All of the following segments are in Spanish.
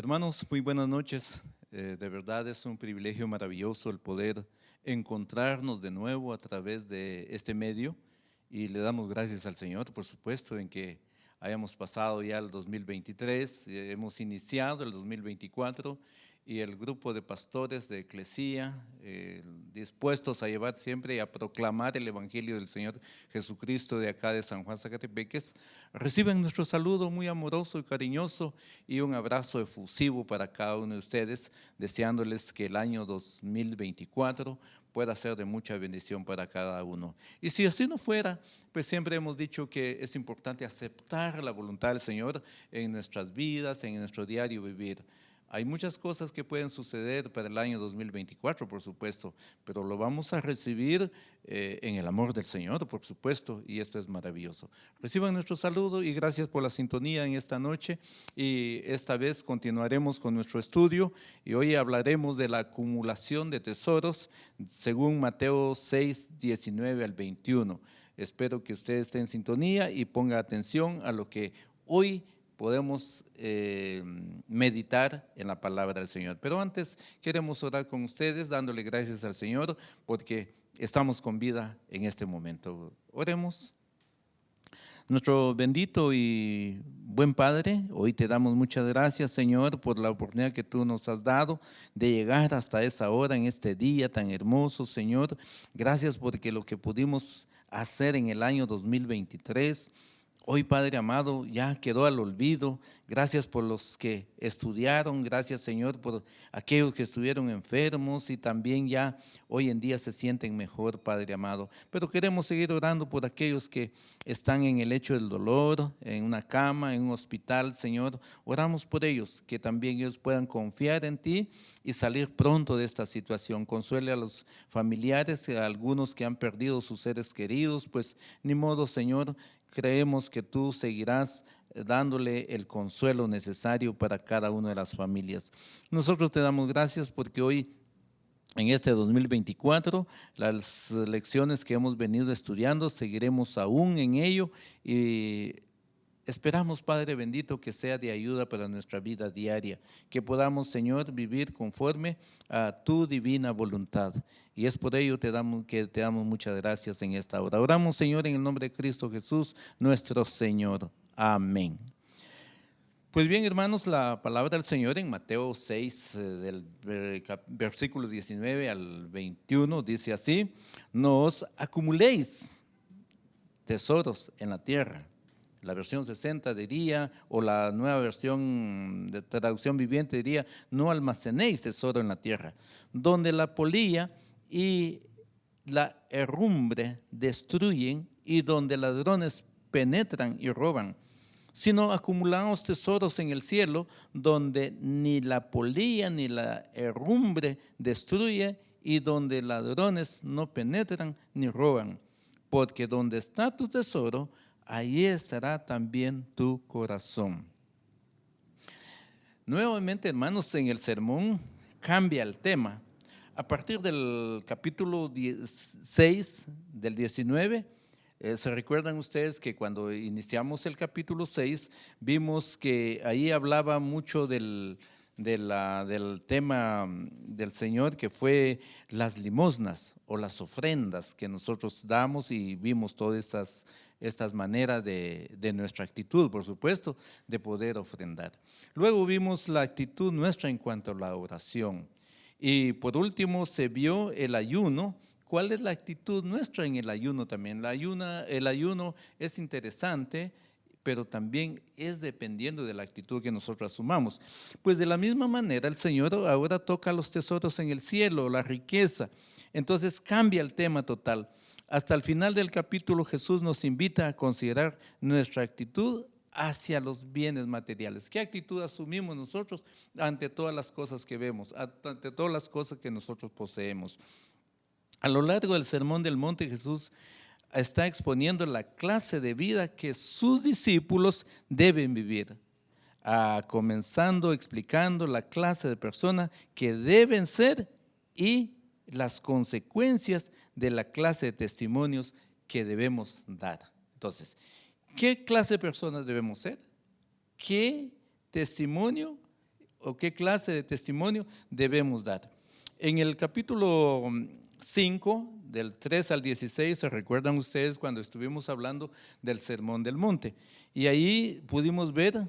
Hermanos, muy buenas noches. De verdad es un privilegio maravilloso el poder encontrarnos de nuevo a través de este medio y le damos gracias al Señor, por supuesto, en que hayamos pasado ya el 2023, hemos iniciado el 2024 y el grupo de pastores de Eclesía, dispuestos a llevar siempre y a proclamar el Evangelio del Señor Jesucristo de acá de San Juan Zacatepeques, reciben nuestro saludo muy amoroso y cariñoso y un abrazo efusivo para cada uno de ustedes, deseándoles que el año 2024 pueda ser de mucha bendición para cada uno. Y si así no fuera, pues siempre hemos dicho que es importante aceptar la voluntad del Señor en nuestras vidas, en nuestro diario vivir. Hay muchas cosas que pueden suceder para el año 2024, por supuesto, pero lo vamos a recibir en el amor del Señor, por supuesto, y esto es maravilloso. Reciban nuestro saludo y gracias por la sintonía en esta noche, y esta vez continuaremos con nuestro estudio y hoy hablaremos de la acumulación de tesoros según Mateo 6, 19 al 21. Espero que usted esté en sintonía y ponga atención a lo que hoy podemos meditar en la palabra del Señor. Pero antes queremos orar con ustedes dándole gracias al Señor porque estamos con vida en este momento. Oremos. Nuestro bendito y buen Padre, hoy te damos muchas gracias, Señor, por la oportunidad que tú nos has dado de llegar hasta esa hora, en este día tan hermoso, Señor. Gracias porque lo que pudimos hacer en el año 2023, hoy, Padre amado, ya quedó al olvido. Gracias por los que estudiaron, gracias, Señor, por aquellos que estuvieron enfermos y también ya hoy en día se sienten mejor, Padre amado. Pero queremos seguir orando por aquellos que están en el lecho del dolor, en una cama, en un hospital, Señor. Oramos por ellos, que también ellos puedan confiar en ti y salir pronto de esta situación. Consuele a los familiares, a algunos que han perdido sus seres queridos, pues ni modo, Señor. Creemos que tú seguirás dándole el consuelo necesario para cada una de las familias. Nosotros te damos gracias porque hoy, en este 2024, las lecciones que hemos venido estudiando, seguiremos aún en ello y esperamos, Padre bendito, que sea de ayuda para nuestra vida diaria, que podamos, Señor, vivir conforme a tu divina voluntad. Y es por ello que te damos muchas gracias en esta hora. Oramos, Señor, en el nombre de Cristo Jesús, nuestro Señor. Amén. Pues bien, hermanos, la palabra del Señor en Mateo 6, del versículo 19 al 21, dice así: no os acumuléis tesoros en la tierra. La versión 60 diría, o la nueva versión de traducción viviente diría: no almacenéis tesoro en la tierra, donde la polilla y la herrumbre destruyen y donde ladrones penetran y roban, sino acumulaos tesoros en el cielo, donde ni la polilla ni la herrumbre destruye y donde ladrones no penetran ni roban, porque donde está tu tesoro, ahí estará también tu corazón. Nuevamente, hermanos, en el sermón cambia el tema. A partir del capítulo 6, del 19, se recuerdan ustedes que cuando iniciamos el capítulo 6, vimos que ahí hablaba mucho del tema del Señor, que fue las limosnas o las ofrendas que nosotros damos, y vimos todas estas maneras de nuestra actitud, por supuesto, de poder ofrendar. Luego vimos la actitud nuestra en cuanto a la oración. Y por último se vio el ayuno. ¿Cuál es la actitud nuestra en el ayuno también? El ayuno es interesante, pero también es dependiendo de la actitud que nosotros asumamos. Pues de la misma manera el Señor ahora toca los tesoros en el cielo, la riqueza. Entonces cambia el tema total. Hasta el final del capítulo Jesús nos invita a considerar nuestra actitud hacia los bienes materiales. ¿Qué actitud asumimos nosotros ante todas las cosas que vemos, ante todas las cosas que nosotros poseemos? A lo largo del Sermón del Monte, Jesús está exponiendo la clase de vida que sus discípulos deben vivir, comenzando explicando la clase de personas que deben ser y las consecuencias de la clase de testimonios que debemos dar. Entonces, ¿qué clase de personas debemos ser? ¿Qué testimonio o qué clase de testimonio debemos dar. En el capítulo 5, del 3 al 16, se recuerdan ustedes cuando estuvimos hablando del Sermón del Monte. Y ahí pudimos ver,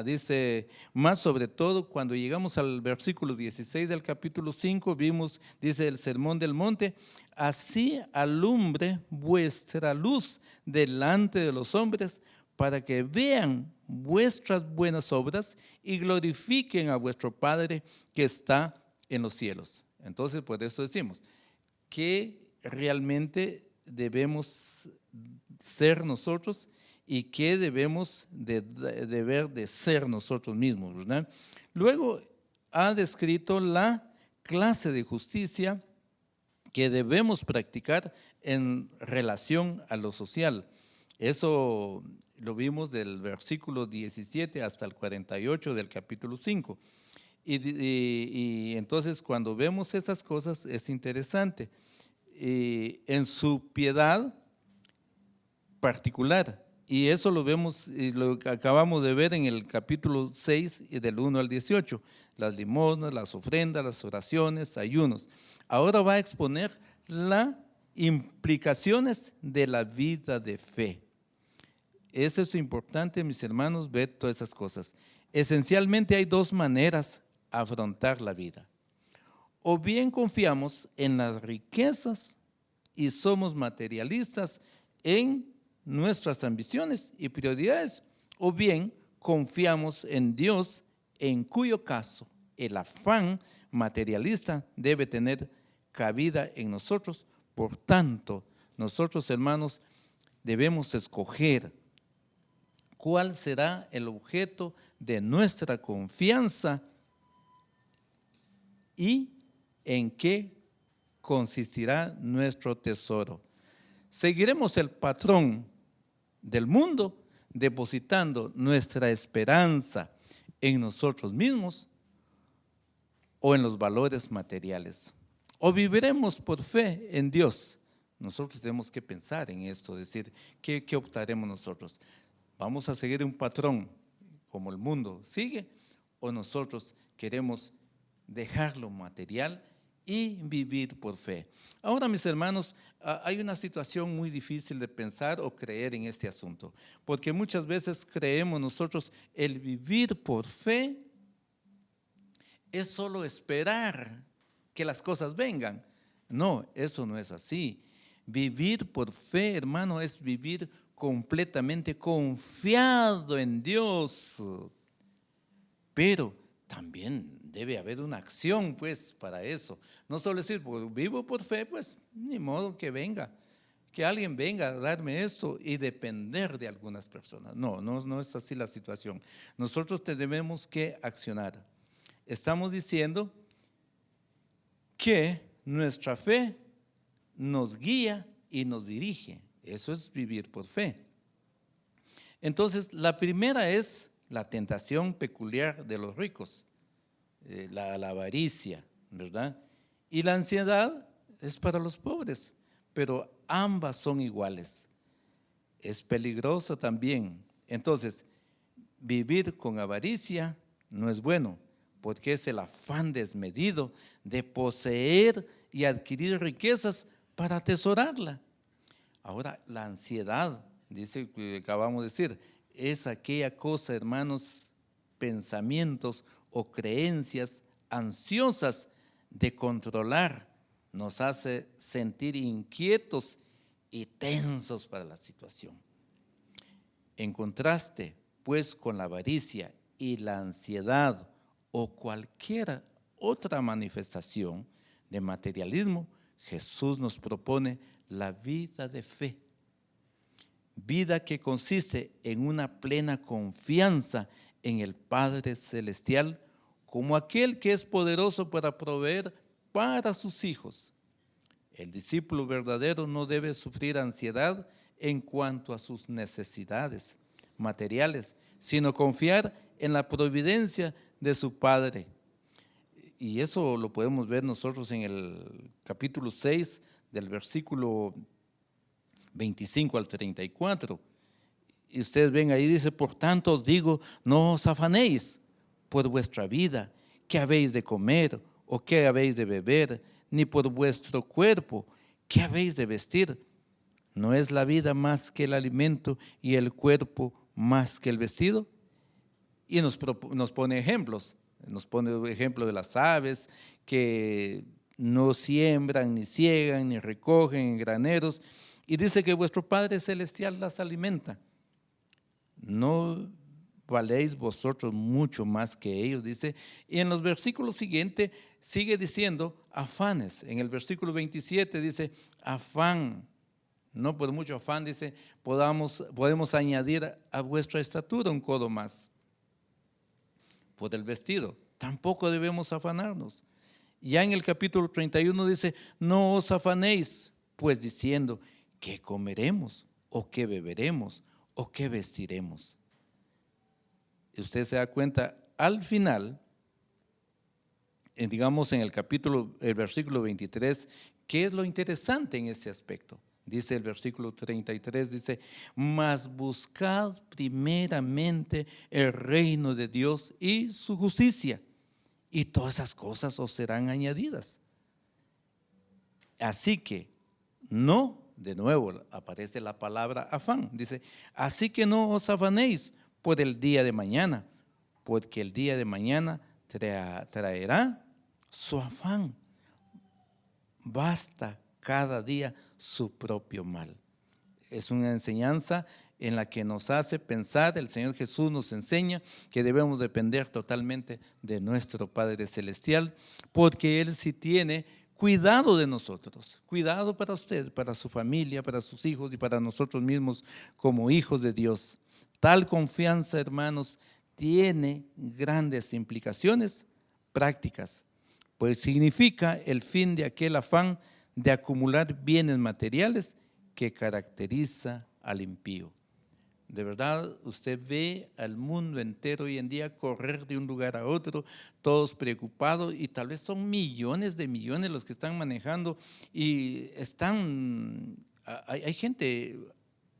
dice, más sobre todo cuando llegamos al versículo 16 del capítulo 5, vimos, dice el Sermón del Monte, así alumbre vuestra luz delante de los hombres, para que vean vuestras buenas obras y glorifiquen a vuestro Padre que está en los cielos. Entonces, por eso decimos que realmente debemos ser nosotros y que debemos deber de ser nosotros mismos, ¿verdad? Luego ha descrito la clase de justicia que debemos practicar en relación a lo social. Eso lo vimos del versículo 17 hasta el 48 del capítulo 5. Y entonces cuando vemos estas cosas es interesante. En su piedad particular, y eso lo vemos y lo acabamos de ver en el capítulo 6 del 1 al 18, las limosnas, las ofrendas, las oraciones, ayunos. Ahora va a exponer las implicaciones de la vida de fe. Eso es importante, mis hermanos, ver todas esas cosas. Esencialmente hay dos maneras de afrontar la vida. O bien confiamos en las riquezas y somos materialistas en nuestras ambiciones y prioridades, o bien confiamos en Dios, en cuyo caso el afán materialista debe tener cabida en nosotros. Por tanto, nosotros, hermanos, debemos escoger cuál será el objeto de nuestra confianza y en qué consistirá nuestro tesoro. ¿Seguiremos el patrón del mundo depositando nuestra esperanza en nosotros mismos o en los valores materiales? ¿O viviremos por fe en Dios? Nosotros tenemos que pensar en esto, decir, ¿qué optaremos nosotros? ¿Vamos a seguir un patrón como el mundo sigue? ¿O nosotros queremos dejar lo material y vivir por fe? Ahora, mis hermanos, hay una situación muy difícil de pensar o creer en este asunto, porque muchas veces creemos nosotros el vivir por fe es solo esperar que las cosas vengan. No, eso no es así. Vivir por fe, hermano, es vivir completamente confiado en Dios, pero también debe haber una acción, pues, para eso. No solo decir, pues, vivo por fe, pues, ni modo que venga, que alguien venga a darme esto y depender de algunas personas. No es así la situación. Nosotros tenemos que accionar. Estamos diciendo que nuestra fe nos guía y nos dirige. Eso es vivir por fe. Entonces, la primera es la tentación peculiar de los ricos, la avaricia, ¿verdad? Y la ansiedad es para los pobres, pero ambas son iguales. Es peligroso también. Entonces, vivir con avaricia no es bueno, porque es el afán desmedido de poseer y adquirir riquezas para atesorarla. Ahora, la ansiedad, dice que acabamos de decir, es aquella cosa, hermanos, pensamientos o creencias ansiosas de controlar, nos hace sentir inquietos y tensos para la situación. En contraste, pues, con la avaricia y la ansiedad o cualquier otra manifestación de materialismo, Jesús nos propone la vida de fe. Vida que consiste en una plena confianza en el Padre Celestial como aquel que es poderoso para proveer para sus hijos. El discípulo verdadero no debe sufrir ansiedad en cuanto a sus necesidades materiales, sino confiar en la providencia de su Padre. Y eso lo podemos ver nosotros en el capítulo 6 del versículo 25 al 34. Y ustedes ven ahí, dice, por tanto os digo, no os afanéis por vuestra vida, qué habéis de comer o qué habéis de beber, ni por vuestro cuerpo, qué habéis de vestir. ¿No es la vida más que el alimento y el cuerpo más que el vestido? Y nos pone ejemplos. Nos pone ejemplo de las aves que no siembran, ni ciegan, ni recogen en graneros. Y dice que vuestro Padre Celestial las alimenta. ¿No valéis vosotros mucho más que ellos? Dice. Y en los versículos siguientes sigue diciendo afanes. En el versículo 27 dice afán. No por mucho afán, dice, podemos añadir a vuestra estatura un codo más. Por el vestido, tampoco debemos afanarnos. Ya en el capítulo 31 dice, no os afanéis, pues diciendo, ¿qué comeremos? ¿O qué beberemos? ¿O qué vestiremos? Y usted se da cuenta, al final, digamos en el versículo 23, ¿qué es lo interesante en este aspecto? Dice el versículo 33, dice, mas buscad primeramente el reino de Dios y su justicia, y todas esas cosas os serán añadidas. Así que no, de nuevo aparece la palabra afán, dice, así que no os afanéis por el día de mañana, porque el día de mañana traerá su afán. Basta cada día su propio mal. Es una enseñanza en la que nos hace pensar, el Señor Jesús nos enseña que debemos depender totalmente de nuestro Padre Celestial, porque Él sí tiene cuidado de nosotros, cuidado para usted, para su familia, para sus hijos y para nosotros mismos como hijos de Dios. Tal confianza, hermanos, tiene grandes implicaciones prácticas, pues significa el fin de aquel afán de acumular bienes materiales que caracteriza al impío. De verdad, usted ve al mundo entero hoy en día correr de un lugar a otro, todos preocupados, y tal vez son millones de millones los que están manejando y hay gente,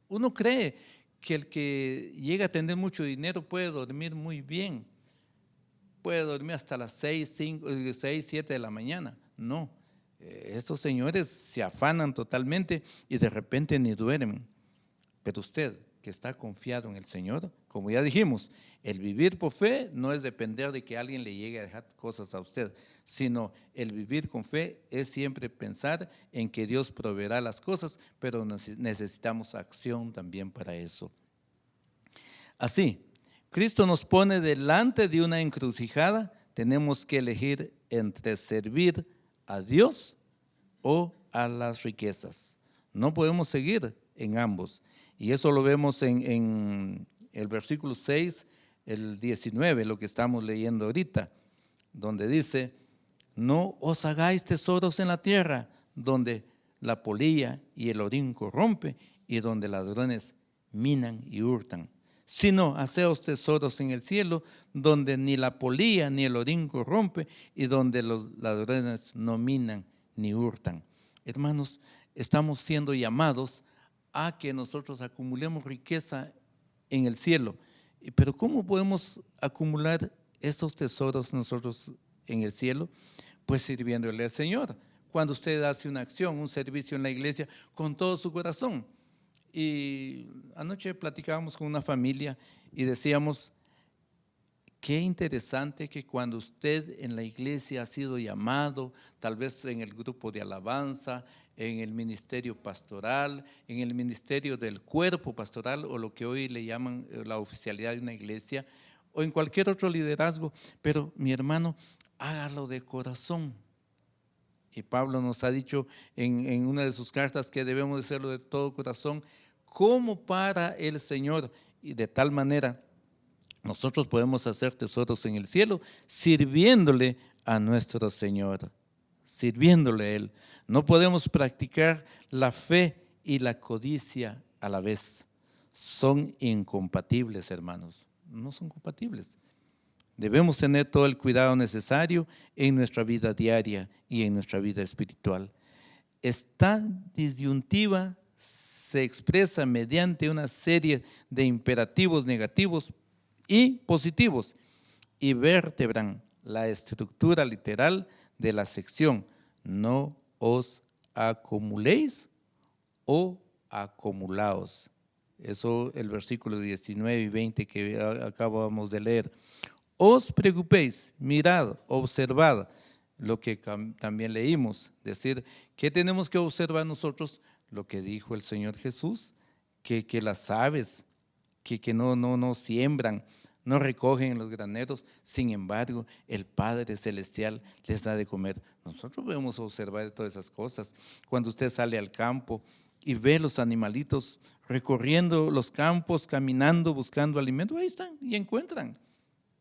uno cree que el que llega a tener mucho dinero puede dormir muy bien, puede dormir hasta las 6, 7 de la mañana. No, estos señores se afanan totalmente y de repente ni duermen. Pero usted que está confiado en el Señor, como ya dijimos, el vivir por fe no es depender de que alguien le llegue a dejar cosas a usted, sino el vivir con fe es siempre pensar en que Dios proveerá las cosas, pero necesitamos acción también para eso. Así, Cristo nos pone delante de una encrucijada, tenemos que elegir entre servir a Dios o a las riquezas. No podemos seguir en ambos. Y eso lo vemos en el versículo 6, el 19, lo que estamos leyendo ahorita, donde dice, no os hagáis tesoros en la tierra, donde la polilla y el orín corrompe y donde ladrones minan y hurtan, sino haceos tesoros en el cielo, donde ni la polilla ni el orín corrompe y donde los ladrones no minan ni hurtan. Hermanos, estamos siendo llamados a que nosotros acumulemos riqueza en el cielo. Pero ¿cómo podemos acumular esos tesoros nosotros en el cielo? Pues sirviéndole al Señor. Cuando usted hace una acción, un servicio en la iglesia con todo su corazón. Y anoche platicábamos con una familia y decíamos, qué interesante que cuando usted en la iglesia ha sido llamado, tal vez en el grupo de alabanza, en el ministerio pastoral, en el ministerio del cuerpo pastoral o lo que hoy le llaman la oficialidad de una iglesia o en cualquier otro liderazgo, pero mi hermano, hágalo de corazón. Y Pablo nos ha dicho en una de sus cartas que debemos de hacerlo de todo corazón, como para el Señor, y de tal manera nosotros podemos hacer tesoros en el cielo sirviéndole a nuestro Señor, sirviéndole a Él. No podemos practicar la fe y la codicia a la vez. Son incompatibles, hermanos. No son compatibles. Debemos tener todo el cuidado necesario en nuestra vida diaria y en nuestra vida espiritual. Esta disyuntiva se expresa mediante una serie de imperativos negativos y positivos. y vertebran la estructura literal de la sección. No os acumuléis o acumulaos. Eso el versículo 19 y 20 que acabamos de leer. Os preocupéis, mirad, observad lo que también leímos. Decir, ¿qué tenemos que observar nosotros? Lo que dijo el Señor Jesús, que las aves, que no siembran, no recogen en los graneros, sin embargo, el Padre Celestial les da de comer. Nosotros debemos observar todas esas cosas. Cuando usted sale al campo y ve los animalitos recorriendo los campos, caminando, buscando alimento, ahí están y encuentran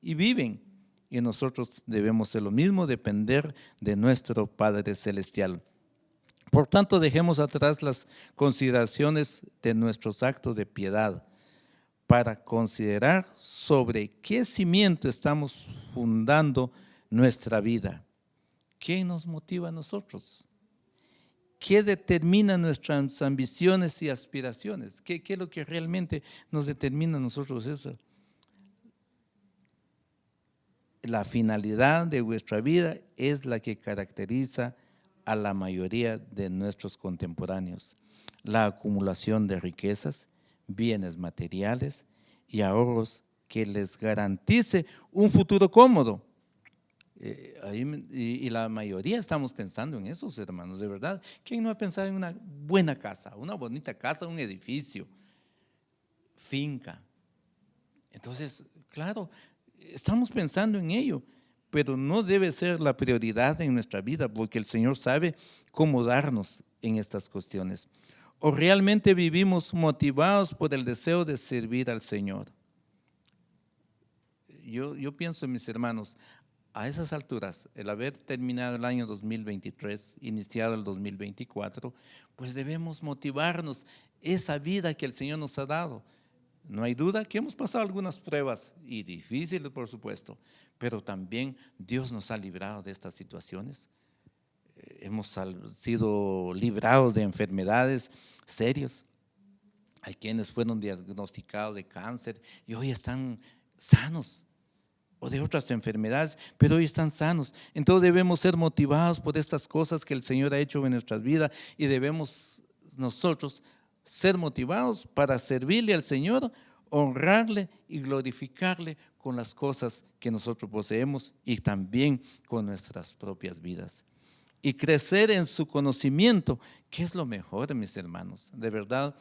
y viven. Y nosotros debemos hacer lo mismo, depender de nuestro Padre Celestial. Por tanto, dejemos atrás las consideraciones de nuestros actos de piedad para considerar sobre qué cimiento estamos fundando nuestra vida. ¿Qué nos motiva a nosotros? ¿Qué determina nuestras ambiciones y aspiraciones? ¿Qué es lo que realmente nos determina a nosotros eso? La finalidad de vuestra vida es la que caracteriza a la mayoría de nuestros contemporáneos. La acumulación de riquezas, bienes materiales y ahorros que les garantice un futuro cómodo. Y la mayoría estamos pensando en eso, hermanos, de verdad. ¿Quién no ha pensado en una buena casa, una bonita casa, un edificio, finca? Entonces, claro, estamos pensando en ello, pero no debe ser la prioridad en nuestra vida, porque el Señor sabe cómo darnos en estas cuestiones. ¿O realmente vivimos motivados por el deseo de servir al Señor? Yo pienso, mis hermanos, a esas alturas, el haber terminado el año 2023, iniciado el 2024, pues debemos motivarnos esa vida que el Señor nos ha dado. No hay duda que hemos pasado algunas pruebas y difíciles, por supuesto, pero también Dios nos ha librado de estas situaciones. Hemos sido librados de enfermedades serias. Hay quienes fueron diagnosticados de cáncer y hoy están sanos, o de otras enfermedades, pero hoy están sanos. Entonces debemos ser motivados por estas cosas que el Señor ha hecho en nuestras vidas y debemos nosotros ser motivados para servirle al Señor, honrarle y glorificarle con las cosas que nosotros poseemos y también con nuestras propias vidas. Y crecer en su conocimiento, que es lo mejor, mis hermanos. De verdad,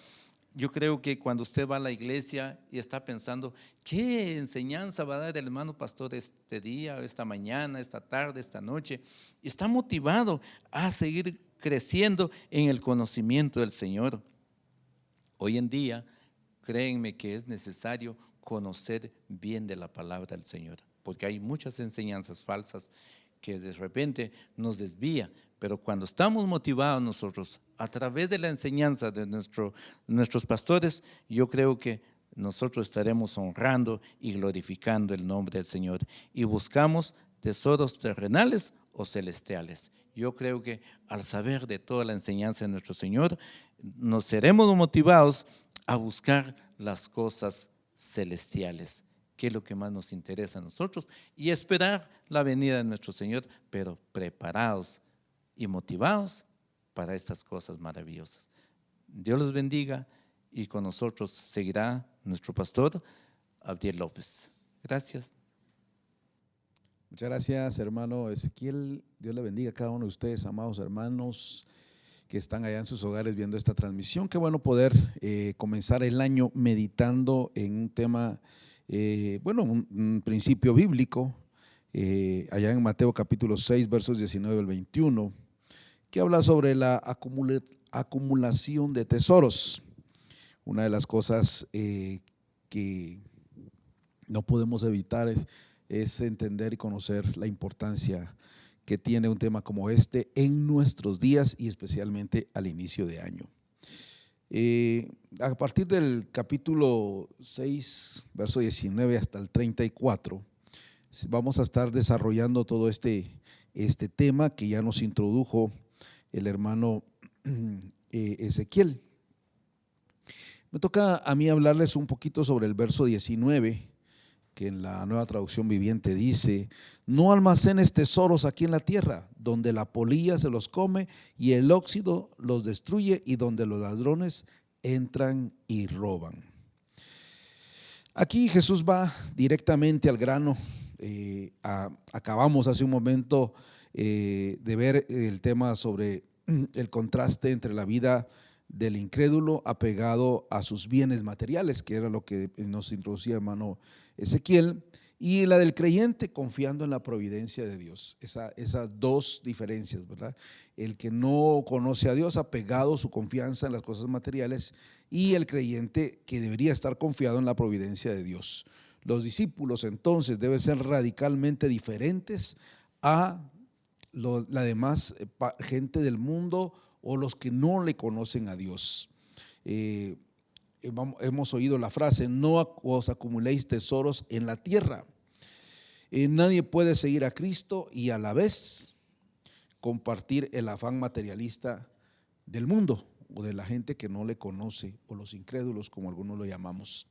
yo creo que cuando usted va a la iglesia y está pensando, ¿qué enseñanza va a dar el hermano pastor este día, esta mañana, esta tarde, esta noche? Y está motivado a seguir creciendo en el conocimiento del Señor. Hoy en día, créanme que es necesario conocer bien de la palabra del Señor, porque hay muchas enseñanzas falsas que de repente nos desvía, pero cuando estamos motivados nosotros a través de la enseñanza de nuestros pastores, yo creo que nosotros estaremos honrando y glorificando el nombre del Señor y buscamos tesoros terrenales o celestiales. Yo creo que al saber de toda la enseñanza de nuestro Señor, nos seremos motivados a buscar las cosas celestiales, que es lo que más nos interesa a nosotros, y esperar la venida de nuestro Señor, pero preparados y motivados para estas cosas maravillosas. Dios los bendiga y con nosotros seguirá nuestro pastor Abdiel López. Gracias. Muchas gracias, hermano Ezequiel. Dios le bendiga a cada uno de ustedes, amados hermanos que están allá en sus hogares viendo esta transmisión. Qué bueno poder comenzar el año meditando en un tema, un principio bíblico, allá en Mateo capítulo 6, versos 19 al 21, que habla sobre la acumulación de tesoros. Una de las cosas que no podemos evitar es entender y conocer la importancia que tiene un tema como este en nuestros días y especialmente al inicio de año. A partir del capítulo 6, verso 19 hasta el 34, vamos a estar desarrollando todo este tema que ya nos introdujo el hermano Ezequiel. Me toca a mí hablarles un poquito sobre el verso 19, que en la Nueva Traducción Viviente dice: no almacenes tesoros aquí en la tierra, donde la polilla se los come y el óxido los destruye, y donde los ladrones entran y roban. Aquí Jesús va directamente al grano. Acabamos hace un momento de ver el tema sobre el contraste entre la vida del incrédulo apegado a sus bienes materiales, que era lo que nos introducía el hermano Ezequiel, y la del creyente confiando en la providencia de Dios. Esas dos diferencias, ¿verdad? El que no conoce a Dios, apegado su confianza en las cosas materiales, y el creyente que debería estar confiado en la providencia de Dios. Los discípulos entonces deben ser radicalmente diferentes a la demás gente del mundo o los que no le conocen a Dios. Hemos oído la frase: no os acumuléis tesoros en la tierra. Nadie puede seguir a Cristo y a la vez compartir el afán materialista del mundo o de la gente que no le conoce, o los incrédulos, como algunos lo llamamos.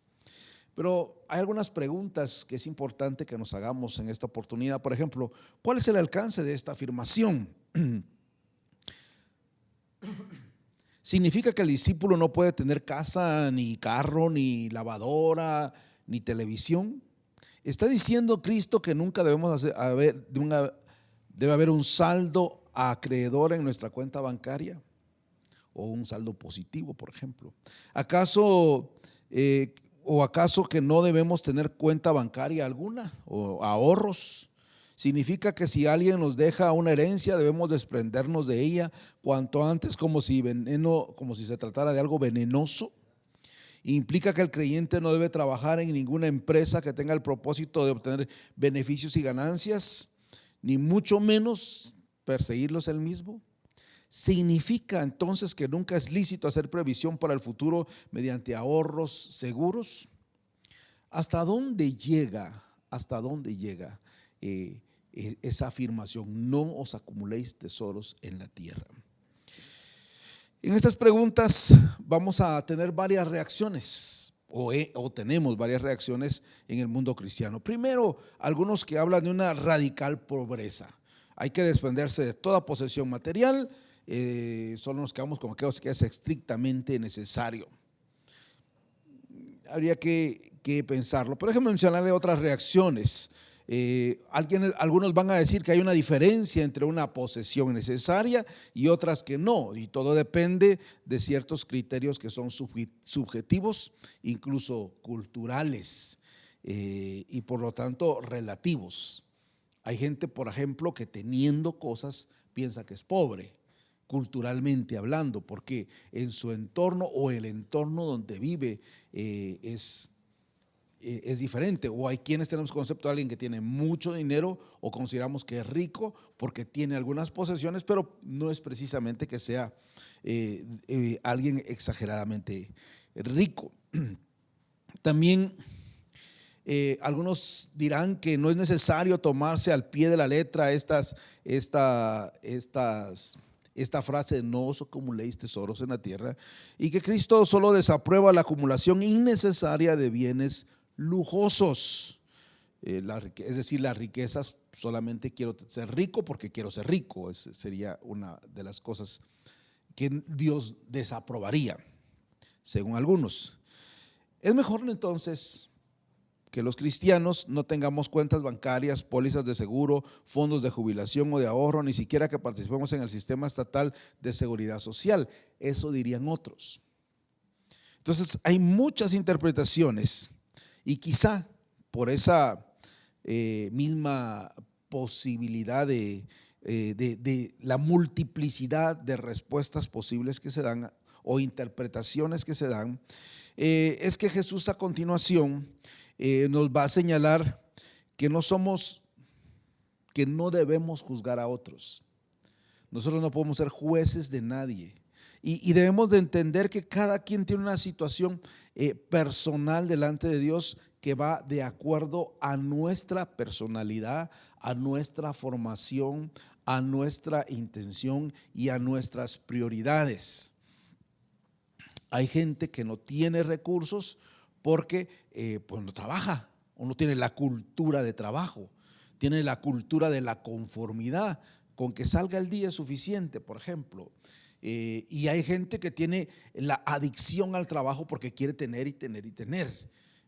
Pero hay algunas preguntas que es importante que nos hagamos en esta oportunidad. Por ejemplo, ¿cuál es el alcance de esta afirmación? ¿Significa que el discípulo no puede tener casa, ni carro, ni lavadora, ni televisión? ¿Está diciendo Cristo que nunca debe haber un saldo acreedor en nuestra cuenta bancaria? O un saldo positivo, por ejemplo. ¿Acaso que no debemos tener cuenta bancaria alguna o ahorros? ¿Significa que si alguien nos deja una herencia debemos desprendernos de ella cuanto antes, como si se tratara de algo venenoso? ¿Implica que el creyente no debe trabajar en ninguna empresa que tenga el propósito de obtener beneficios y ganancias, ni mucho menos perseguirlos él mismo? ¿Significa entonces que nunca es lícito hacer previsión para el futuro mediante ahorros seguros? ¿Hasta dónde llega esa afirmación? No os acumuléis tesoros en la tierra. En estas preguntas vamos a tener varias reacciones, o tenemos varias reacciones en el mundo cristiano. Primero, algunos que hablan de una radical pobreza. Hay que desprenderse de toda posesión material. Solo nos quedamos con aquello que es estrictamente necesario. Habría que pensarlo. Pero déjenme mencionarle otras reacciones. Algunos van a decir que hay una diferencia entre una posesión necesaria y otras que no, y todo depende de ciertos criterios que son subjetivos, incluso culturales, y por lo tanto relativos. Hay gente, por ejemplo, que teniendo cosas piensa que es pobre, culturalmente hablando, porque en su entorno o el entorno donde vive es diferente. O hay quienes tenemos concepto de alguien que tiene mucho dinero o consideramos que es rico porque tiene algunas posesiones, pero no es precisamente que sea alguien exageradamente rico. También algunos dirán que no es necesario tomarse al pie de la letra esta frase: no os acumuléis tesoros en la tierra, y que Cristo solo desaprueba la acumulación innecesaria de bienes lujosos. Es decir, las riquezas, solamente quiero ser rico porque quiero ser rico. Esa sería una de las cosas que Dios desaprobaría, según algunos. Es mejor entonces que los cristianos no tengamos cuentas bancarias, pólizas de seguro, fondos de jubilación o de ahorro, ni siquiera que participemos en el sistema estatal de seguridad social. Eso dirían otros. Entonces hay muchas interpretaciones, y quizá por esa misma posibilidad de la multiplicidad de respuestas posibles que se dan o interpretaciones que se dan, es que Jesús a continuación nos va a señalar que no debemos juzgar a otros. Nosotros no podemos ser jueces de nadie, y debemos de entender que cada quien tiene una situación personal delante de Dios que va de acuerdo a nuestra personalidad, a nuestra formación, a nuestra intención y a nuestras prioridades. Hay gente que no tiene recursos porque pues no trabaja o no tiene la cultura de trabajo, tiene la cultura de la conformidad, con que salga el día es suficiente, por ejemplo. Y hay gente que tiene la adicción al trabajo porque quiere tener y tener y tener.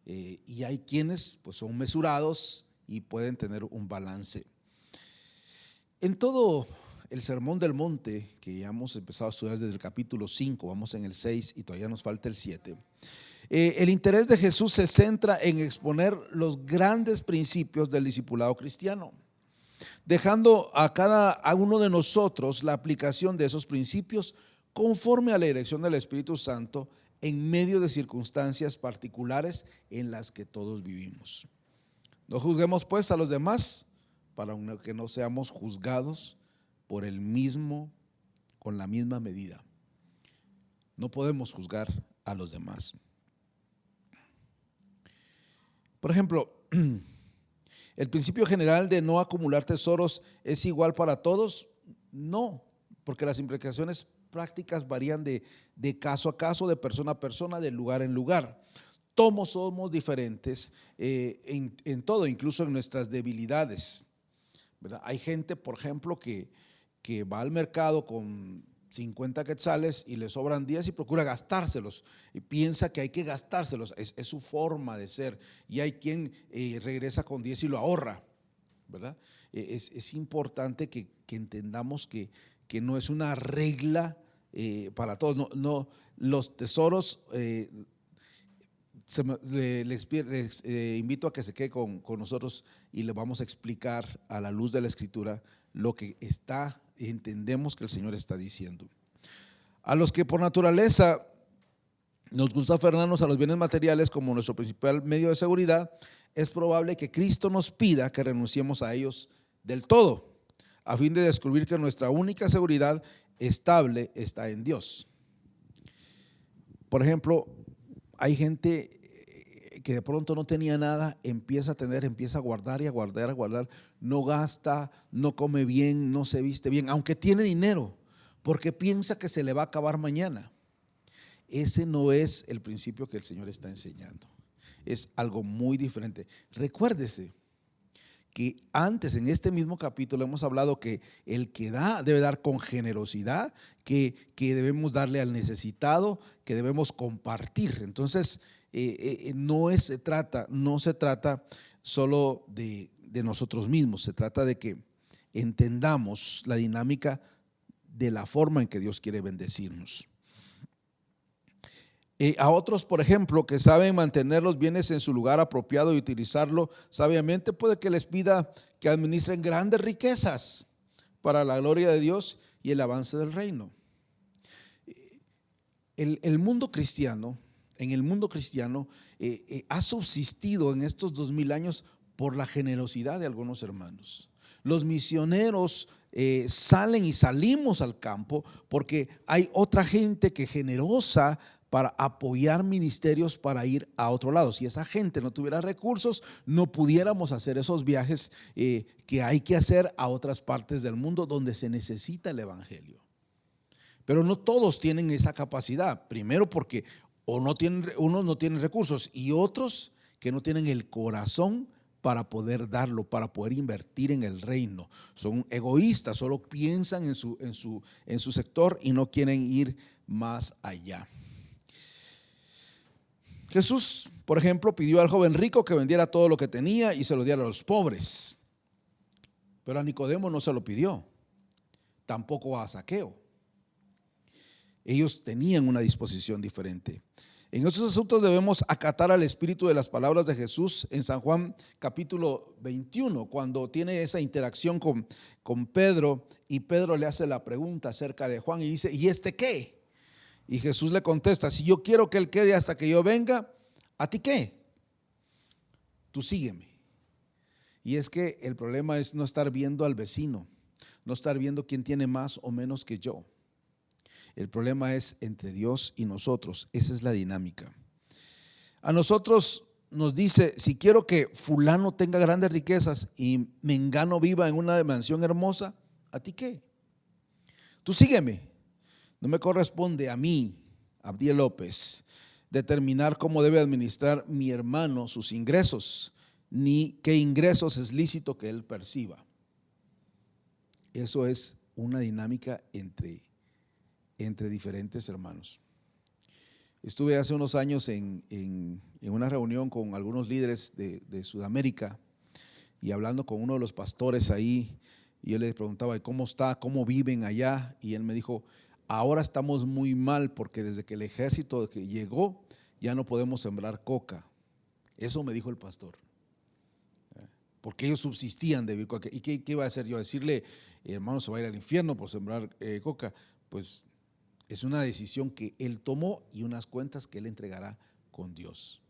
Y hay quienes pues son mesurados y pueden tener un balance. En todo el Sermón del Monte, que ya hemos empezado a estudiar desde el capítulo 5, vamos en el 6 y todavía nos falta el 7. El interés de Jesús se centra en exponer los grandes principios del discipulado cristiano, dejando a cada uno de nosotros la aplicación de esos principios conforme a la dirección del Espíritu Santo en medio de circunstancias particulares en las que todos vivimos. No juzguemos pues a los demás para que no seamos juzgados por con la misma medida. No podemos juzgar a los demás. Por ejemplo, ¿el principio general de no acumular tesoros es igual para todos? No, porque las implicaciones prácticas varían de caso a caso, de persona a persona, de lugar en lugar. Todos somos diferentes en todo, incluso en nuestras debilidades, ¿verdad? Hay gente, por ejemplo, que va al mercado con 50 quetzales y le sobran 10 y procura gastárselos y piensa que hay que gastárselos, es su forma de ser. Y hay quien regresa con 10 y lo ahorra, ¿verdad? Es importante que entendamos que no es una regla para todos. No, los tesoros, les invito a que se quede con nosotros y le vamos a explicar a la luz de la Escritura lo que entendemos que el Señor está diciendo. A los que por naturaleza nos gusta aferrarnos a los bienes materiales como nuestro principal medio de seguridad, es probable que Cristo nos pida que renunciemos a ellos del todo, a fin de descubrir que nuestra única seguridad estable está en Dios. Por ejemplo, hay gente que de pronto no tenía nada, empieza a tener, empieza a guardar y a guardar, a guardar, no gasta, no come bien, no se viste bien, aunque tiene dinero, porque piensa que se le va a acabar mañana. Ese no es el principio que el Señor está enseñando, es algo muy diferente. Recuérdese que antes en este mismo capítulo hemos hablado que el que da debe dar con generosidad, que debemos darle al necesitado, que debemos compartir. Entonces no se trata solo de nosotros mismos, se trata de que entendamos la dinámica de la forma en que Dios quiere bendecirnos. A otros, por ejemplo, que saben mantener los bienes en su lugar apropiado y utilizarlo sabiamente, puede que les pida que administren grandes riquezas para la gloria de Dios y el avance del reino. El mundo cristiano, en el mundo cristiano ha subsistido en estos 2000 años por la generosidad de algunos hermanos. Los misioneros salen y salimos al campo porque hay otra gente que generosa para apoyar ministerios para ir a otro lado. Si esa gente no tuviera recursos, no pudiéramos hacer esos viajes que hay que hacer a otras partes del mundo donde se necesita el evangelio. Pero no todos tienen esa capacidad. Primero porque unos no tienen recursos y otros que no tienen el corazón para poder darlo, para poder invertir en el reino. Son egoístas, solo piensan en su sector y no quieren ir más allá. Jesús, por ejemplo, pidió al joven rico que vendiera todo lo que tenía y se lo diera a los pobres. Pero a Nicodemo no se lo pidió, tampoco a Zaqueo. Ellos tenían una disposición diferente. En esos asuntos debemos acatar al espíritu de las palabras de Jesús en San Juan capítulo 21, cuando tiene esa interacción con Pedro y Pedro le hace la pregunta acerca de Juan y dice: ¿y este qué? Y Jesús le contesta: si yo quiero que él quede hasta que yo venga, ¿a ti qué? Tú sígueme. Y es que el problema es no estar viendo al vecino, no estar viendo quién tiene más o menos que yo. El problema es entre Dios y nosotros. Esa es la dinámica. A nosotros nos dice: si quiero que fulano tenga grandes riquezas y mengano viva en una mansión hermosa, ¿a ti qué? Tú sígueme. No me corresponde a mí, Abdiel López, determinar cómo debe administrar mi hermano sus ingresos, ni qué ingresos es lícito que él perciba. Eso es una dinámica entre diferentes hermanos. Estuve hace unos años en una reunión con algunos líderes de Sudamérica y hablando con uno de los pastores ahí, y yo le preguntaba cómo está, cómo viven allá, y él me dijo: ahora estamos muy mal porque desde que el ejército que llegó ya no podemos sembrar coca. Eso me dijo el pastor, porque ellos subsistían de vivir coca. ¿Y qué iba a hacer yo? Decirle: hermano, se va a ir al infierno por sembrar coca. Pues es una decisión que él tomó y unas cuentas que él entregará con Dios.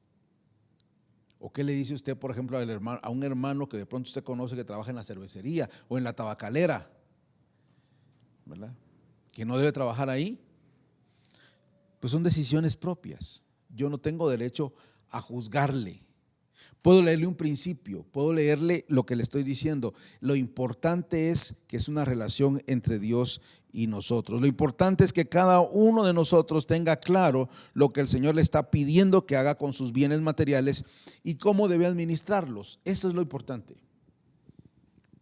¿O qué le dice usted, por ejemplo, a un hermano que de pronto usted conoce que trabaja en la cervecería o en la tabacalera, ¿verdad?, que no debe trabajar ahí? Pues son decisiones propias. Yo no tengo derecho a juzgarle. Puedo leerle un principio, puedo leerle lo que le estoy diciendo. Lo importante es que es una relación entre Dios y nosotros. Lo importante es que cada uno de nosotros tenga claro lo que el Señor le está pidiendo que haga con sus bienes materiales y cómo debe administrarlos. Eso es lo importante.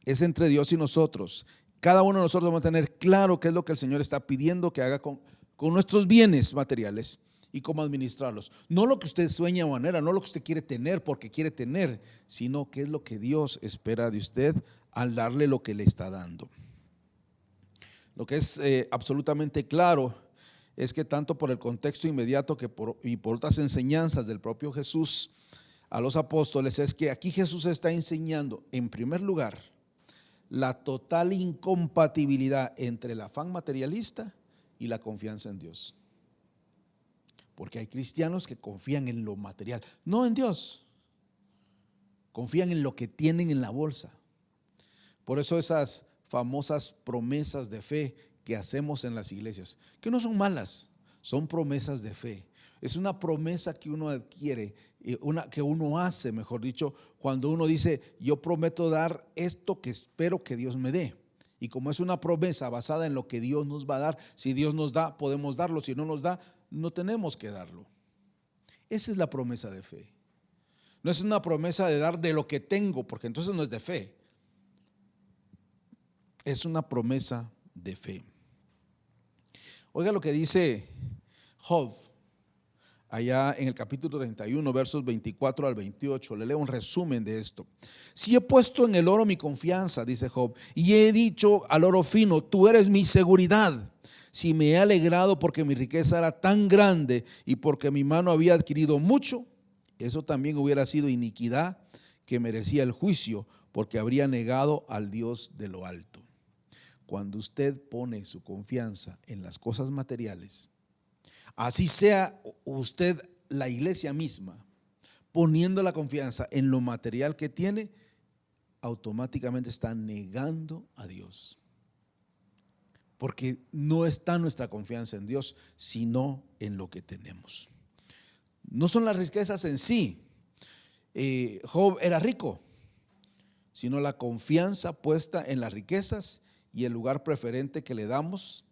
Es entre Dios y nosotros. Cada uno de nosotros debemos tener claro qué es lo que el Señor está pidiendo que haga con nuestros bienes materiales y cómo administrarlos. No lo que usted sueña o anhela, no lo que usted quiere tener porque quiere tener, sino qué es lo que Dios espera de usted al darle lo que le está dando. Lo que es absolutamente claro es que tanto por el contexto inmediato y por otras enseñanzas del propio Jesús a los apóstoles, es que aquí Jesús está enseñando, en primer lugar, la total incompatibilidad entre el afán materialista y la confianza en Dios. Porque hay cristianos que confían en lo material, no en Dios. Confían en lo que tienen en la bolsa. Por eso esas famosas promesas de fe que hacemos en las iglesias, que no son malas, son promesas de fe. Es una promesa que uno adquiere, que uno hace, mejor dicho, cuando uno dice: yo prometo dar esto que espero que Dios me dé. Y como es una promesa basada en lo que Dios nos va a dar, si Dios nos da, podemos darlo; si no nos da, no tenemos que darlo. Esa es la promesa de fe. No es una promesa de dar de lo que tengo, porque entonces no es de fe. Es una promesa de fe. Oiga lo que dice Job allá en el capítulo 31, versos 24 al 28. Le leo un resumen de esto. Si he puesto en el oro mi confianza, dice Job, y he dicho al oro fino: tú eres mi seguridad. Si me he alegrado porque mi riqueza era tan grande y porque mi mano había adquirido mucho, eso también hubiera sido iniquidad que merecía el juicio, porque habría negado al Dios de lo alto. Cuando usted pone su confianza en las cosas materiales, así sea usted la iglesia misma, poniendo la confianza en lo material que tiene, automáticamente está negando a Dios. Porque no está nuestra confianza en Dios, sino en lo que tenemos. No son las riquezas en sí. Job era rico, sino la confianza puesta en las riquezas y el lugar preferente que le damos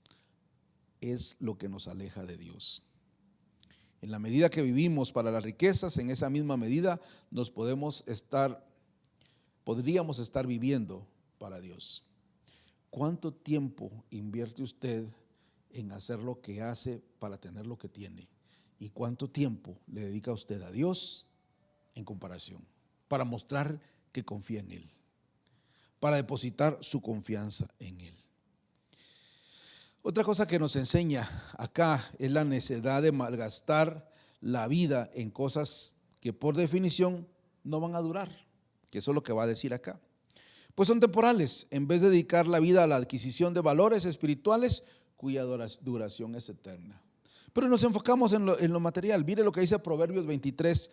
es lo que nos aleja de Dios. En la medida que vivimos para las riquezas, en esa misma medida podríamos estar viviendo para Dios. ¿Cuánto tiempo invierte usted en hacer lo que hace para tener lo que tiene? ¿Y cuánto tiempo le dedica usted a Dios en comparación? Para mostrar que confía en Él, para depositar su confianza en Él. Otra cosa que nos enseña acá es la necesidad de malgastar la vida en cosas que por definición no van a durar, que eso es lo que va a decir acá. Pues son temporales, en vez de dedicar la vida a la adquisición de valores espirituales cuya duración es eterna. Pero nos enfocamos en lo material. Mire lo que dice Proverbios 23,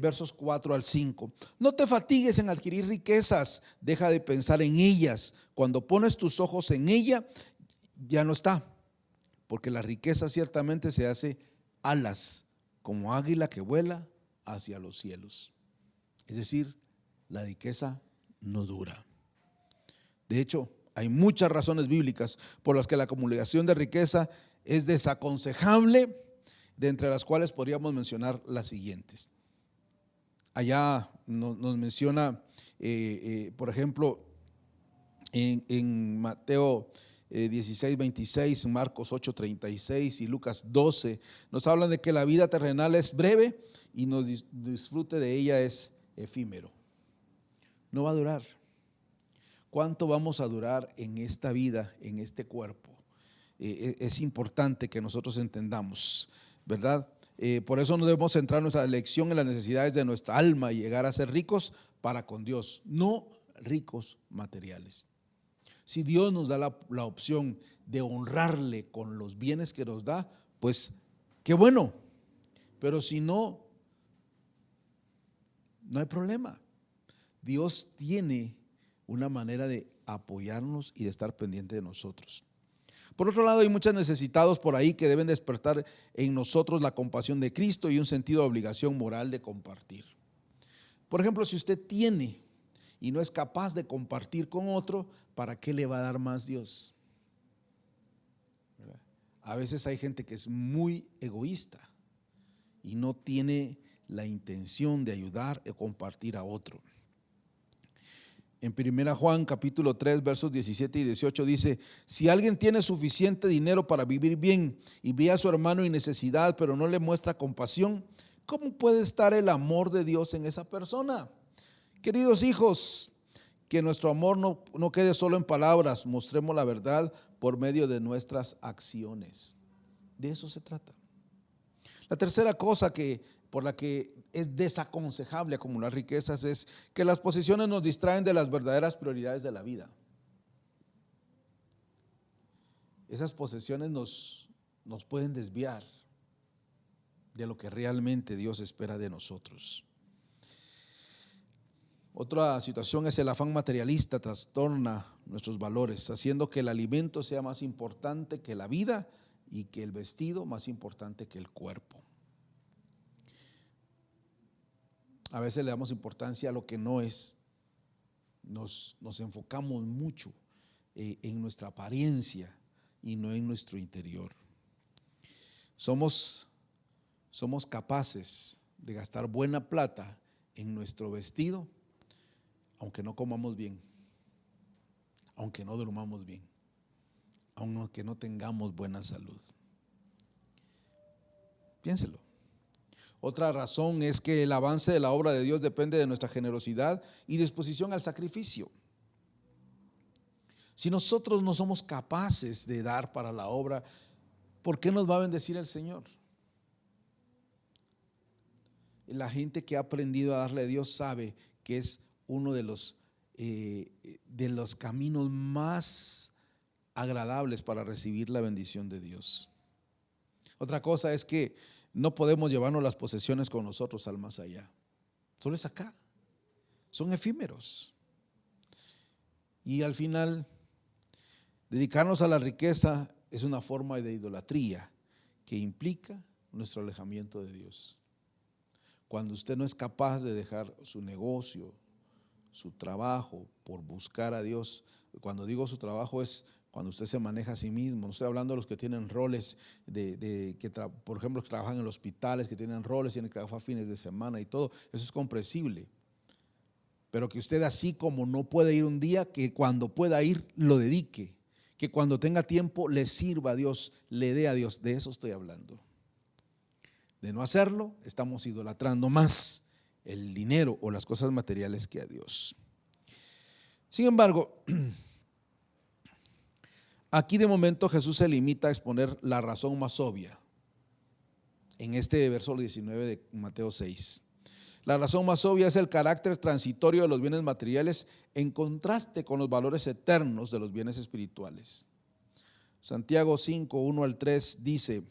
versos 4 al 5. No te fatigues en adquirir riquezas, deja de pensar en ellas. Cuando pones tus ojos en ella, ya no está, porque la riqueza ciertamente se hace alas, como águila que vuela hacia los cielos. Es decir, la riqueza no dura. De hecho, hay muchas razones bíblicas por las que la acumulación de riqueza es desaconsejable, de entre las cuales podríamos mencionar las siguientes. Allá nos menciona, por ejemplo, en Mateo 16, 26, Marcos 8, 36 y Lucas 12, nos hablan de que la vida terrenal es breve y no disfrute de ella es efímero. No va a durar. ¿Cuánto vamos a durar en esta vida, en este cuerpo? Es importante que nosotros entendamos, ¿verdad? Por eso no debemos centrar nuestra elección en las necesidades de nuestra alma y llegar a ser ricos para con Dios, no ricos materiales. Si Dios nos da la opción de honrarle con los bienes que nos da, pues qué bueno. Pero si no, no hay problema. Dios tiene una manera de apoyarnos y de estar pendiente de nosotros. Por otro lado, hay muchos necesitados por ahí que deben despertar en nosotros la compasión de Cristo y un sentido de obligación moral de compartir. Por ejemplo, si usted tiene y no es capaz de compartir con otro, ¿para qué le va a dar más Dios? A veces hay gente que es muy egoísta y no tiene la intención de ayudar o compartir a otro. En 1 Juan capítulo 3 versos 17 y 18 dice: si alguien tiene suficiente dinero para vivir bien y ve a su hermano en necesidad pero no le muestra compasión, ¿cómo puede estar el amor de Dios en esa persona? Queridos hijos, que nuestro amor no quede solo en palabras, mostremos la verdad por medio de nuestras acciones. De eso se trata. La tercera cosa por la que es desaconsejable acumular riquezas es que las posesiones nos distraen de las verdaderas prioridades de la vida. Esas posesiones nos pueden desviar de lo que realmente Dios espera de nosotros. Otra situación es el afán materialista, trastorna nuestros valores, haciendo que el alimento sea más importante que la vida y que el vestido más importante que el cuerpo. A veces le damos importancia a lo que no es. Nos enfocamos mucho en nuestra apariencia y no en nuestro interior. Somos capaces de gastar buena plata en nuestro vestido, aunque no comamos bien, aunque no durmamos bien, aunque no tengamos buena salud. Piénselo. Otra razón es que el avance de la obra de Dios depende de nuestra generosidad y disposición al sacrificio. Si nosotros no somos capaces de dar para la obra, ¿por qué nos va a bendecir el Señor? La gente que ha aprendido a darle a Dios sabe que es uno de los caminos más agradables para recibir la bendición de Dios. Otra cosa es que no podemos llevarnos las posesiones con nosotros al más allá. Solo es acá. Son efímeros. Y al final, dedicarnos a la riqueza es una forma de idolatría que implica nuestro alejamiento de Dios. Cuando usted no es capaz de dejar su negocio, su trabajo por buscar a Dios, cuando digo su trabajo es cuando usted se maneja a sí mismo. No estoy hablando de los que tienen roles por ejemplo, que trabajan en los hospitales, que tienen roles, tienen que trabajar fines de semana y todo. Eso es comprensible. Pero que usted, así como no puede ir un día, que cuando pueda ir lo dedique, que cuando tenga tiempo le sirva a Dios, le dé a Dios. De eso estoy hablando. De no hacerlo, estamos idolatrando más el dinero o las cosas materiales que a Dios. Sin embargo, aquí de momento Jesús se limita a exponer la razón más obvia en este verso 19 de Mateo 6. La razón más obvia es el carácter transitorio de los bienes materiales en contraste con los valores eternos de los bienes espirituales. Santiago 5, 1 al 3 dice: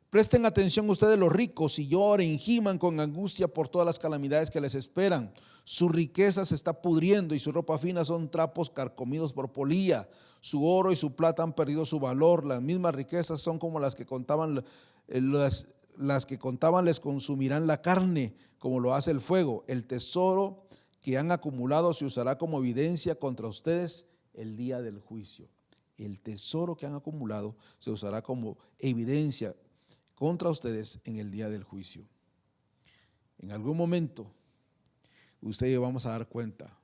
presten atención ustedes los ricos y lloren y giman con angustia por todas las calamidades que les esperan. Su riqueza se está pudriendo y su ropa fina son trapos carcomidos por polilla. Su oro y su plata han perdido su valor. Las mismas riquezas son como las que contaban, les consumirán la carne, como lo hace el fuego. El tesoro que han acumulado se usará como evidencia contra ustedes el día del juicio. El tesoro que han acumulado se usará como evidencia contra ustedes en el día del juicio. En algún momento usted y yo vamos a dar cuenta.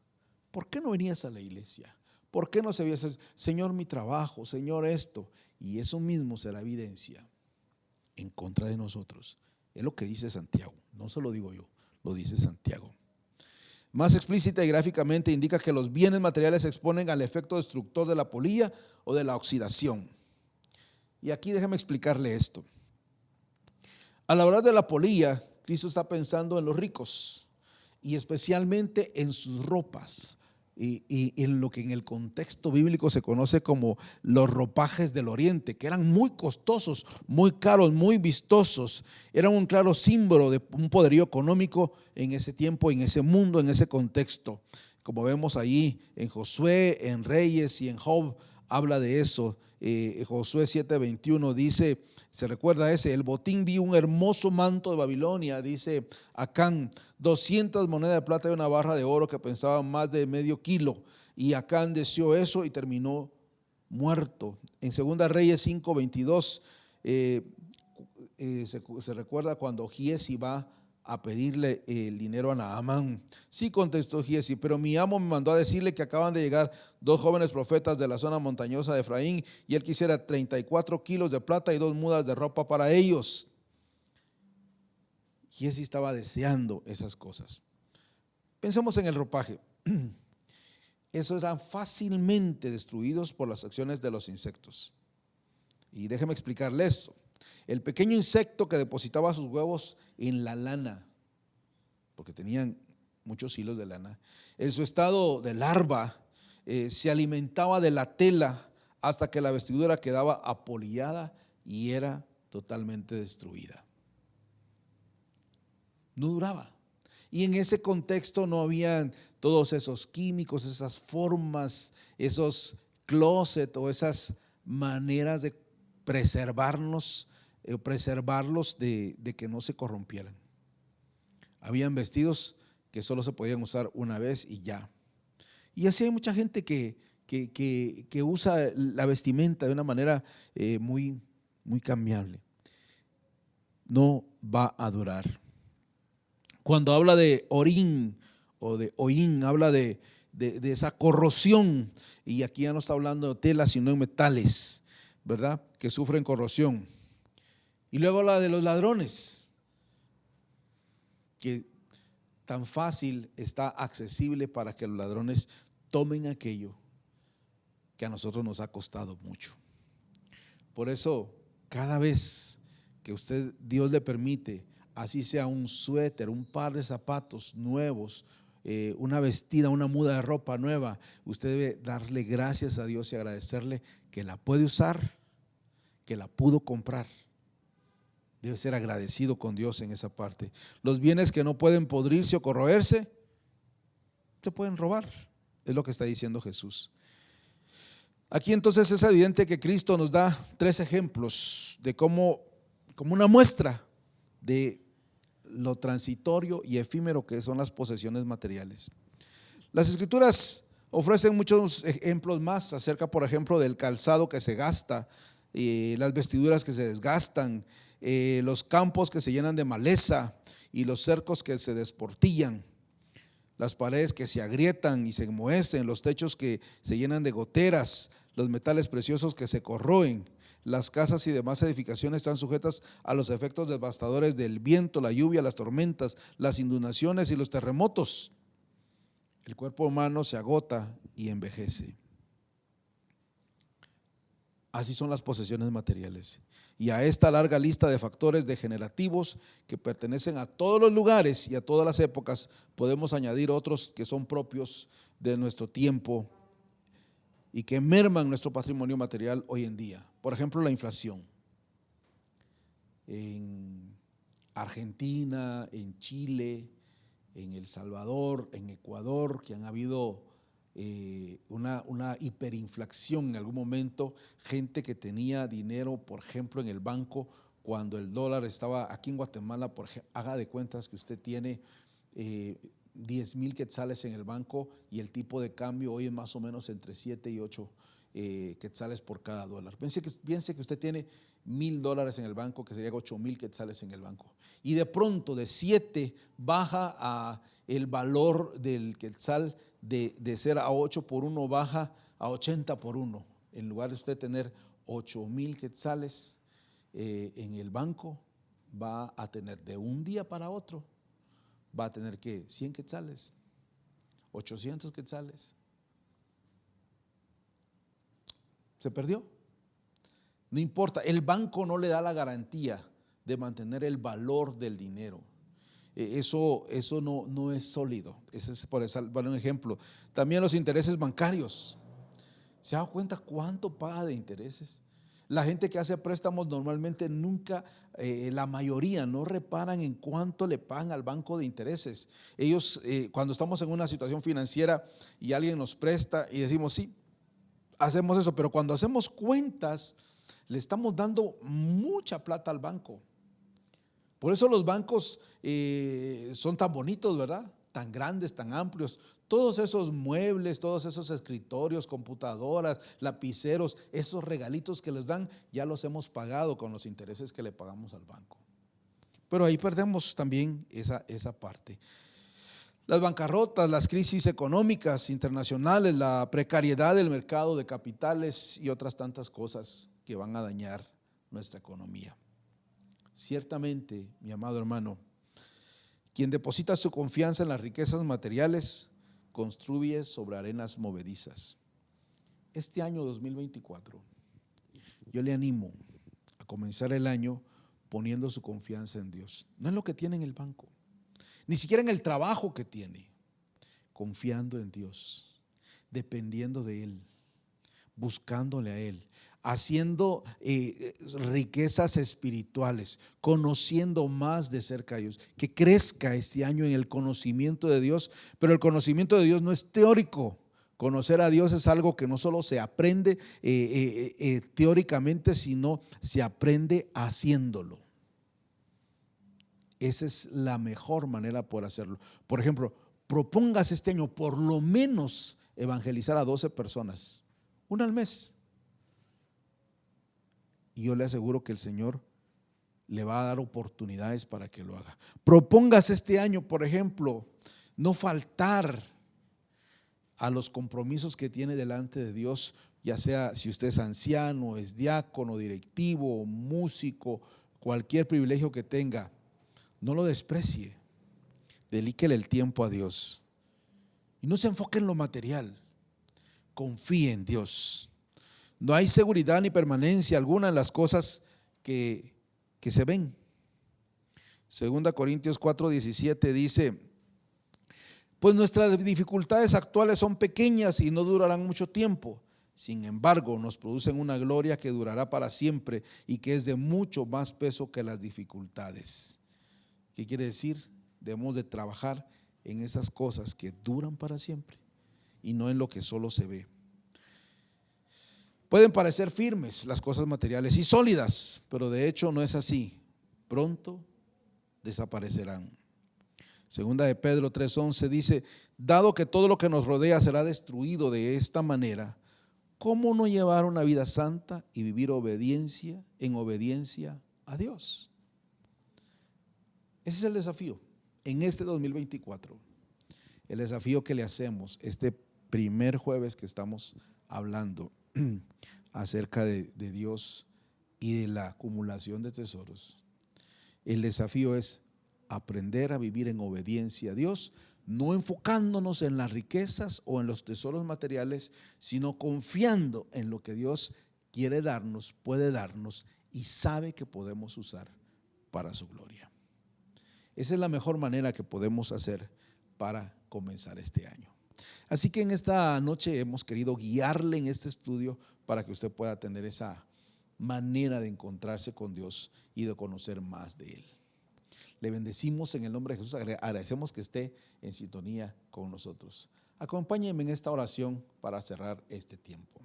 ¿Por qué no venías a la iglesia? ¿Por qué no sabías, Señor, mi trabajo, Señor, esto? Y eso mismo será evidencia en contra de nosotros. Es lo que dice Santiago, no se lo digo yo, lo dice Santiago. Más explícita y gráficamente indica que los bienes materiales se exponen al efecto destructor de la polilla o de la oxidación. Y aquí déjame explicarle esto. Al hablar de la polilla, Cristo está pensando en los ricos y especialmente en sus ropas y en lo que en el contexto bíblico se conoce como los ropajes del oriente, que eran muy costosos, muy caros, muy vistosos. Eran un claro símbolo de un poderío económico en ese tiempo, en ese mundo, en ese contexto. Como vemos ahí en Josué, en Reyes y en Job, habla de eso. Josué 7:21 dice, se recuerda ese, el botín vio un hermoso manto de Babilonia, dice Acán, 200 monedas de plata y una barra de oro que pesaba más de medio kilo. Y Acán deseó eso y terminó muerto. En 2 Reyes 5:22 se recuerda cuando Giezi va a pedirle el dinero a Naamán. Sí, contestó Giezi, pero mi amo me mandó a decirle que acaban de llegar 2 jóvenes profetas de la zona montañosa de Efraín y él quisiera 34 kilos de plata y 2 mudas de ropa para ellos. Giezi estaba deseando esas cosas. Pensemos en el ropaje. Esos eran fácilmente destruidos por las acciones de los insectos. Y déjeme explicarle esto. El pequeño insecto que depositaba sus huevos en la lana, porque tenían muchos hilos de lana, en su estado de larva, se alimentaba de la tela hasta que la vestidura quedaba apolillada y era totalmente destruida. No duraba. Y en ese contexto no habían todos esos químicos, esas formas, esos closets o esas maneras de preservarlos de que no se corrompieran. Habían vestidos que solo se podían usar una vez y ya. Y así hay mucha gente que usa la vestimenta de una manera muy cambiable. No va a durar. Cuando habla de orín o de oín, habla de esa corrosión, y aquí ya no está hablando de tela, sino de metales, ¿verdad? Que sufren corrosión. Y luego habla de los ladrones, que tan fácil está accesible para que los ladrones tomen aquello que a nosotros nos ha costado mucho. Por eso, cada vez que Dios le permite, así sea un suéter, un par de zapatos nuevos, una vestida, una muda de ropa nueva, usted debe darle gracias a Dios y agradecerle que la puede usar, que la pudo comprar. Debe ser agradecido con Dios en esa parte. Los bienes que no pueden podrirse o corroerse, se pueden robar, es lo que está diciendo Jesús. Aquí entonces es evidente que Cristo nos da 3 ejemplos de cómo, como una muestra de lo transitorio y efímero que son las posesiones materiales. Las Escrituras ofrecen muchos ejemplos más acerca, por ejemplo, del calzado que se gasta, las vestiduras que se desgastan, los campos que se llenan de maleza y los cercos que se desportillan, las paredes que se agrietan y se enmohecen, los techos que se llenan de goteras, los metales preciosos que se corroen. Las casas y demás edificaciones están sujetas a los efectos devastadores del viento, la lluvia, las tormentas, las inundaciones y los terremotos. El cuerpo humano se agota y envejece. Así son las posesiones materiales. Y a esta larga lista de factores degenerativos que pertenecen a todos los lugares y a todas las épocas, podemos añadir otros que son propios de nuestro tiempo y que merman nuestro patrimonio material hoy en día. Por ejemplo, la inflación. En Argentina, en Chile, en El Salvador, en Ecuador, que han habido una hiperinflación en algún momento, gente que tenía dinero, por ejemplo, en el banco, cuando el dólar estaba aquí en Guatemala, por ejemplo, haga de cuentas que usted tiene 10,000 quetzales en el banco y el tipo de cambio hoy es más o menos entre 7 y 8 quetzales por cada dólar. Piense que usted tiene $1,000 en el banco, que sería 8,000 quetzales en el banco. Y de pronto de 7 baja a el valor del quetzal de ser a 8 por 1, baja a 80 por 1. En lugar de usted tener 8,000 quetzales en el banco, va a tener de un día para otro, va a tener que 100 quetzales, 800 quetzales. Se perdió. No importa, el banco no le da la garantía de mantener el valor del dinero. Eso no es sólido. Ese es por un ejemplo. También los intereses bancarios. ¿Se ha dado cuenta cuánto paga de intereses? La gente que hace préstamos normalmente nunca, la mayoría no reparan en cuánto le pagan al banco de intereses. Ellos, cuando estamos en una situación financiera y alguien nos presta y decimos sí, hacemos eso, pero cuando hacemos cuentas le estamos dando mucha plata al banco. Por eso los bancos son tan bonitos, ¿verdad? Tan grandes, tan amplios. Todos esos muebles, todos esos escritorios, computadoras, lapiceros, esos regalitos que les dan, ya los hemos pagado con los intereses que le pagamos al banco. Pero ahí perdemos también esa parte. Las bancarrotas, las crisis económicas internacionales, la precariedad del mercado de capitales y otras tantas cosas que van a dañar nuestra economía. Ciertamente, mi amado hermano, quien deposita su confianza en las riquezas materiales construye sobre arenas movedizas. Este año 2024, yo le animo a comenzar el año poniendo su confianza en Dios. No en lo que tiene en el banco, ni siquiera en el trabajo que tiene, confiando en Dios, dependiendo de Él, buscándole a Él, haciendo riquezas espirituales, conociendo más de cerca a Dios, que crezca este año en el conocimiento de Dios. Pero el conocimiento de Dios no es teórico. Conocer a Dios es algo que no solo se aprende teóricamente, sino se aprende haciéndolo. Esa es la mejor manera por hacerlo. Por ejemplo, propongas este año por lo menos evangelizar a 12 personas, una al mes. Y yo le aseguro que el Señor le va a dar oportunidades para que lo haga. Propongas este año, por ejemplo, no faltar a los compromisos que tiene delante de Dios, ya sea si usted es anciano, es diácono, directivo, músico, cualquier privilegio que tenga. No lo desprecie, dedíquele el tiempo a Dios y no se enfoque en lo material, confíe en Dios. No hay seguridad ni permanencia alguna en las cosas que se ven. 2 Corintios 4:17 dice: pues nuestras dificultades actuales son pequeñas y no durarán mucho tiempo. Sin embargo, nos producen una gloria que durará para siempre y que es de mucho más peso que las dificultades. ¿Qué quiere decir? Debemos de trabajar en esas cosas que duran para siempre y no en lo que solo se ve. Pueden parecer firmes las cosas materiales y sólidas, pero de hecho no es así. Pronto desaparecerán. Segunda de Pedro 3:11 dice: dado que todo lo que nos rodea será destruido de esta manera, ¿cómo no llevar una vida santa y vivir en obediencia a Dios? Ese es el desafío en este 2024. El desafío que le hacemos este primer jueves que estamos hablando acerca de Dios y de la acumulación de tesoros. El desafío es aprender a vivir en obediencia a Dios, no enfocándonos en las riquezas o en los tesoros materiales, sino confiando en lo que Dios quiere darnos, puede darnos y sabe que podemos usar para su gloria. Esa es la mejor manera que podemos hacer para comenzar este año. Así que en esta noche hemos querido guiarle en este estudio para que usted pueda tener esa manera de encontrarse con Dios y de conocer más de Él. Le bendecimos en el nombre de Jesús, agradecemos que esté en sintonía con nosotros. Acompáñenme en esta oración para cerrar este tiempo.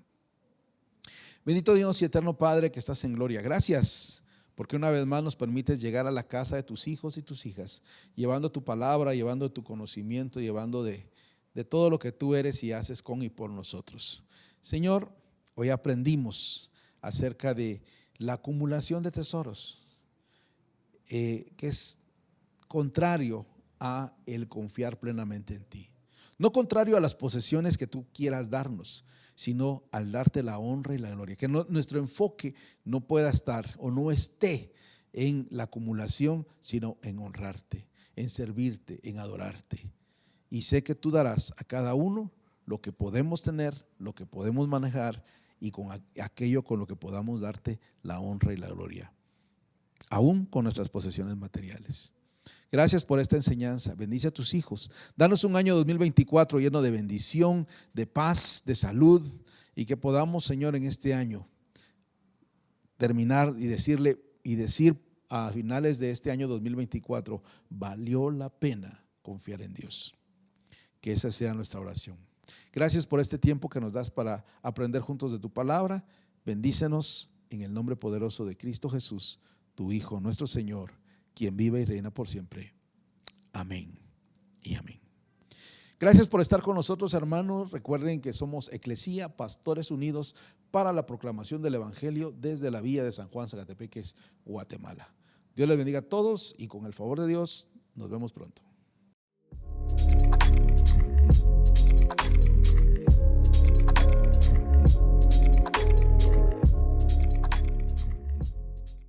Bendito Dios y eterno Padre que estás en gloria, gracias porque una vez más nos permites llegar a la casa de tus hijos y tus hijas, llevando tu palabra, llevando tu conocimiento, llevando de todo lo que tú eres y haces con y por nosotros. Señor, Hoy aprendimos acerca de la acumulación de tesoros, que es contrario a el confiar plenamente en ti. No contrario a las posesiones que tú quieras darnos, sino al darte la honra y la gloria. Que nuestro enfoque no pueda estar o no esté en la acumulación, sino en honrarte, en servirte, en adorarte. Y sé que tú darás a cada uno lo que podemos tener, lo que podemos manejar y con aquello con lo que podamos darte la honra y la gloria, aún con nuestras posesiones materiales. Gracias por esta enseñanza. Bendice a tus hijos. Danos un año 2024 lleno de bendición, de paz, de salud, y que podamos, Señor, en este año terminar y decir a finales de este año 2024, valió la pena confiar en Dios. Que esa sea nuestra oración. Gracias por este tiempo que nos das para aprender juntos de tu palabra. Bendícenos en el nombre poderoso de Cristo Jesús, tu Hijo, nuestro Señor, quien vive y reina por siempre. Amén y amén. Gracias por estar con nosotros, hermanos. Recuerden que somos Eclesía, Pastores Unidos para la proclamación del Evangelio desde la Villa de San Juan, Zacatepeques, Guatemala. Dios les bendiga a todos y con el favor de Dios nos vemos pronto.